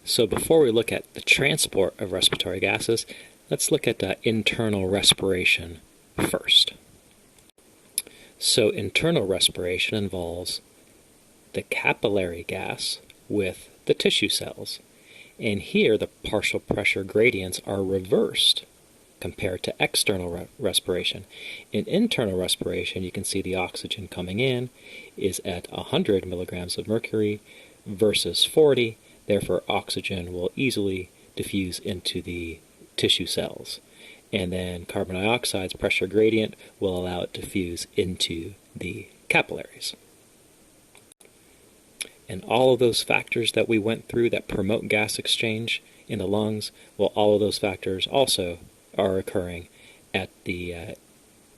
So before we look at the transport of respiratory gases, let's look at internal respiration first. So internal respiration involves the capillary gas with the tissue cells. And here the partial pressure gradients are reversed compared to external respiration. In internal respiration, you can see the oxygen coming in is at 100 milligrams of mercury versus 40. Therefore, oxygen will easily diffuse into the tissue cells. And then carbon dioxide's pressure gradient will allow it to diffuse into the capillaries. And all of those factors that we went through that promote gas exchange in the lungs, well, all of those factors also are occurring at the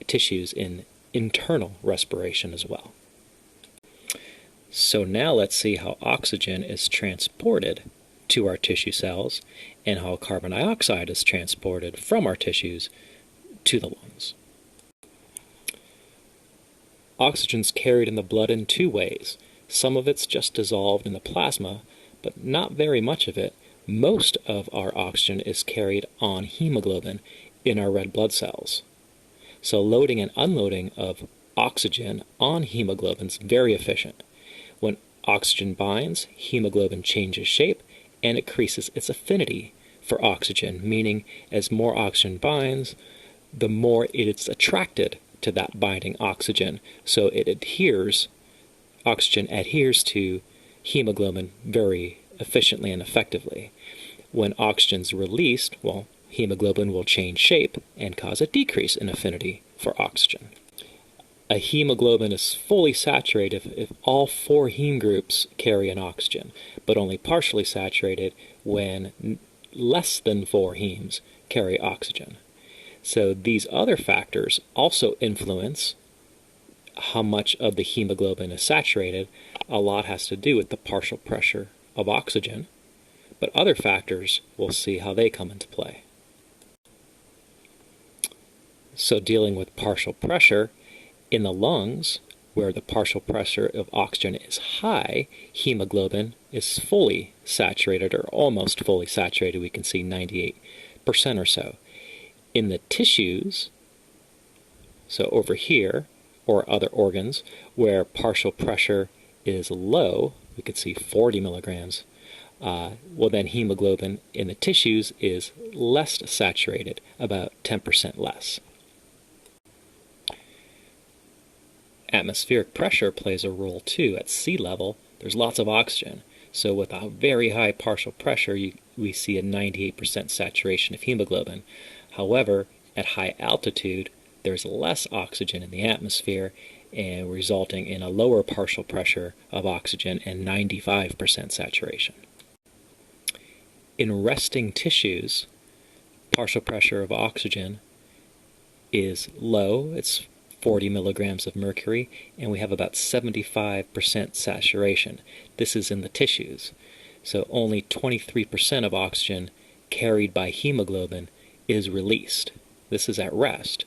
tissues in internal respiration as well. So now let's see how oxygen is transported to our tissue cells and how carbon dioxide is transported from our tissues to the lungs. Oxygen's carried in the blood in two ways. Some of it's just dissolved in the plasma, but not very much of it. Most of our oxygen is carried on hemoglobin in our red blood cells. So loading and unloading of oxygen on hemoglobin is very efficient. When oxygen binds, hemoglobin changes shape and increases its affinity for oxygen, meaning as more oxygen binds, the more it's attracted to that binding oxygen. So oxygen adheres to hemoglobin very efficiently and effectively. When oxygen's released, well, hemoglobin will change shape and cause a decrease in affinity for oxygen. A hemoglobin is fully saturated if all four heme groups carry an oxygen, but only partially saturated when less than four hemes carry oxygen. So these other factors also influence how much of the hemoglobin is saturated. A lot has to do with the partial pressure of oxygen, but other factors, we'll see how they come into play. So dealing with partial pressure, in the lungs, where the partial pressure of oxygen is high, hemoglobin is fully saturated or almost fully saturated. We can see 98% or so. In the tissues, so over here, or other organs, where partial pressure is low, we could see 40 milligrams, well then hemoglobin in the tissues is less saturated, about 10% less. Atmospheric pressure plays a role too. At sea level, there's lots of oxygen. So with a very high partial pressure, we see a 98% saturation of hemoglobin. However, at high altitude, there's less oxygen in the atmosphere, and resulting in a lower partial pressure of oxygen and 95% saturation. In resting tissues, partial pressure of oxygen is low. It's 40 milligrams of mercury, and we have about 75% saturation. This is in the tissues. So only 23% of oxygen carried by hemoglobin is released. This is at rest.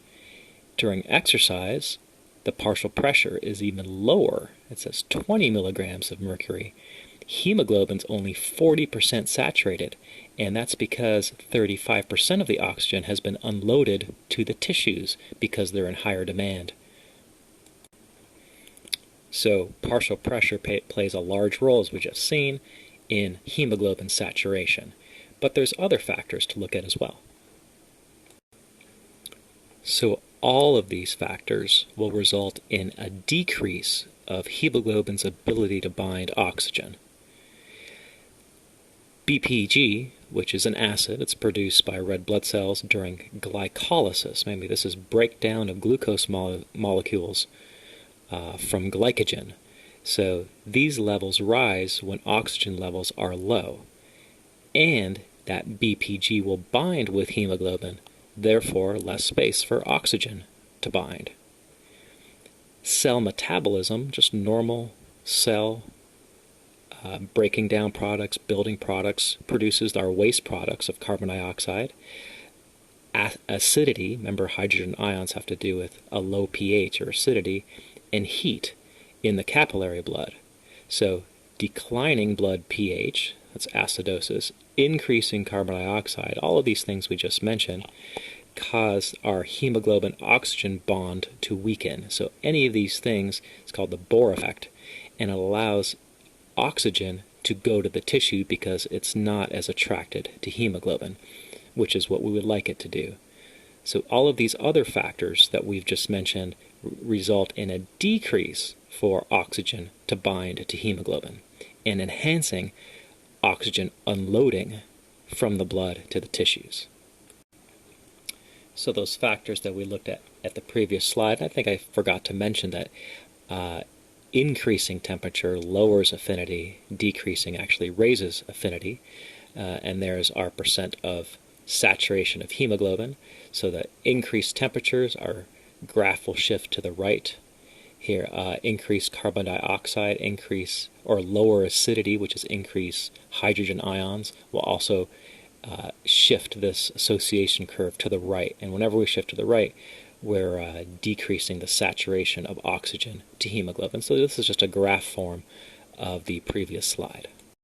During exercise, the partial pressure is even lower. It says 20 milligrams of mercury. Hemoglobin's only 40% saturated, and that's because 35% of the oxygen has been unloaded to the tissues because they're in higher demand. So partial pressure plays a large role, as we just seen, in hemoglobin saturation. But there's other factors to look at as well. So all of these factors will result in a decrease of hemoglobin's ability to bind oxygen. BPG, which is an acid, it's produced by red blood cells during glycolysis. Maybe this is breakdown of glucose molecules from glycogen. So these levels rise when oxygen levels are low, and that BPG will bind with hemoglobin, therefore less space for oxygen to bind. Cell metabolism, just normal cell breaking down products, building products, produces our waste products of carbon dioxide. Acidity, remember hydrogen ions have to do with a low pH or acidity, and heat in the capillary blood. So declining blood pH, that's acidosis, increasing carbon dioxide, all of these things we just mentioned cause our hemoglobin-oxygen bond to weaken. So any of these things is called the Bohr effect, and it allows oxygen to go to the tissue because it's not as attracted to hemoglobin, which is what we would like it to do. So all of these other factors that we've just mentioned result in a decrease for oxygen to bind to hemoglobin and enhancing oxygen unloading from the blood to the tissues. So those factors that we looked at the previous slide, I think I forgot to mention that increasing temperature lowers affinity, decreasing actually raises affinity, and there's our percent of saturation of hemoglobin. So the increased temperatures, our graph will shift to the right. Here, increased carbon dioxide, increase or lower acidity, which is increase hydrogen ions, will also shift this association curve to the right. And whenever we shift to the right, we're decreasing the saturation of oxygen to hemoglobin. So this is just a graph form of the previous slide.